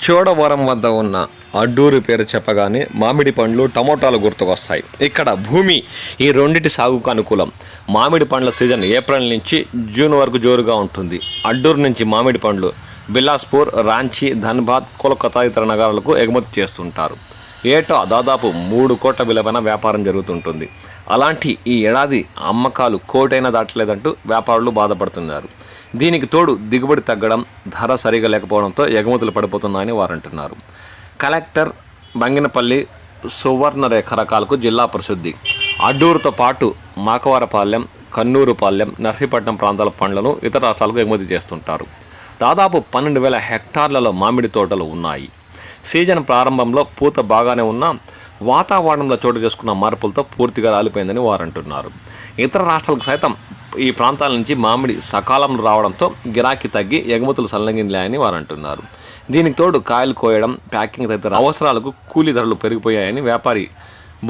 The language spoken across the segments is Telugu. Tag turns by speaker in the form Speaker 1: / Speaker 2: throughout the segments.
Speaker 1: చోడవరం వద్ద ఉన్న అడ్డూరు పేరు చెప్పగానే మామిడి పండ్లు టమోటాలు గుర్తుకొస్తాయి. ఇక్కడ భూమి ఈ రెండింటి సాగుకు అనుకూలం. మామిడి పండ్ల సీజన్ ఏప్రిల్ నుంచి జూన్ వరకు జోరుగా ఉంటుంది. అడ్డూరు నుంచి మామిడి పండ్లు బిలాస్పూర్, రాంచీ, ధన్బాద్, కోల్కతా ఇతర నగరాలకు ఎగుమతి చేస్తుంటారు. ఏటా దాదాపు 3 కోట్ల విలువైన వ్యాపారం జరుగుతుంటుంది. అలాంటి ఈ ఏడాది అమ్మకాలు కోటైనా దాటలేదంటూ వ్యాపారులు బాధపడుతున్నారు. దీనికి తోడు దిగుబడి తగ్గడం, ధర సరిగా లేకపోవడంతో ఎగుమతులు పడిపోతున్నాయని వారు అంటున్నారు. కలెక్టర్ బంగినపల్లి సువర్ణరేఖ రకాలకు జిల్లా ప్రసిద్ధి. అడ్డూరుతో పాటు మాకవరపాలెం, కన్నూరుపాలెం, నర్సీపట్నం ప్రాంతాల పండ్లను ఇతర రాష్ట్రాలకు ఎగుమతి చేస్తుంటారు. దాదాపు 12,000 హెక్టార్లలో మామిడి తోటలు ఉన్నాయి. సీజన్ ప్రారంభంలో పూత బాగానే ఉన్నా వాతావరణంలో చోటు చేసుకున్న మార్పులతో పూర్తిగా రాలిపోయిందని వారు అంటున్నారు. ఇతర రాష్ట్రాలకు సైతం ఈ ప్రాంతాల నుంచి మామిడి సకాలంలో రావడంతో గిరాకీ తగ్గి ఎగుమతులు సల్లగినలేని వారు అంటున్నారు. దీనికి తోడు కాయలు కోయడం, ప్యాకింగ్ తదితర అవసరాలకు కూలీ ధరలు పెరిగిపోయాయని వ్యాపారి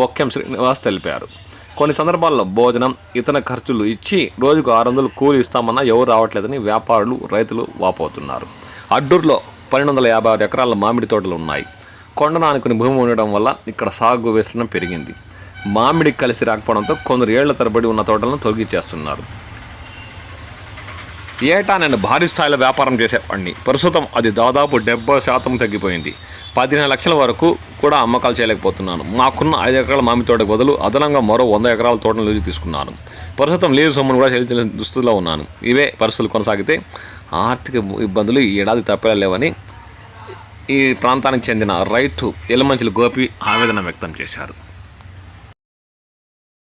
Speaker 1: బొక్కెం శ్రీనివాస్ తెలిపారు. కొన్ని సందర్భాల్లో భోజనం, ఇతర ఖర్చులు ఇచ్చి రోజుకు 600 కూలీ ఇస్తామన్నా ఎవరు రావట్లేదని వ్యాపారులు, రైతులు వాపోతున్నారు. అడ్డూరులో 1256 ఎకరాల మామిడి తోటలు ఉన్నాయి. కొండను ఆనుకుని భూమి ఉండడం వల్ల ఇక్కడ సాగు విస్తీర్ణం పెరిగింది. మామిడి కలిసి రాకపోవడంతో కొందరు ఏళ్ల తరబడి ఉన్న తోటలను తొలగించేస్తున్నారు. ఏటా నేను భారీ స్థాయిలో వ్యాపారం చేసేవాడిని. ప్రస్తుతం అది దాదాపు 70% తగ్గిపోయింది. 15 లక్షల వరకు కూడా అమ్మకాలు చేయలేకపోతున్నాను. మాకున్న 5 ఎకరాల మామిడి తోటకు బదులు అదనంగా మరో 100 ఎకరాల తోటను లీజు తీసుకున్నాను. ప్రస్తుతం లీజు సొమ్మును కూడా చెల్లించలేని దుస్థితిలో ఉన్నాను. ఇవే పరిస్థితులు కొనసాగితే ఆర్థిక ఇబ్బందులు ఈ ఏడాది తప్పలేవని ఈ ప్రాంతానికి చెందిన రైతు ఎలమంచిలి గోపి ఆవేదన వ్యక్తం చేశారు.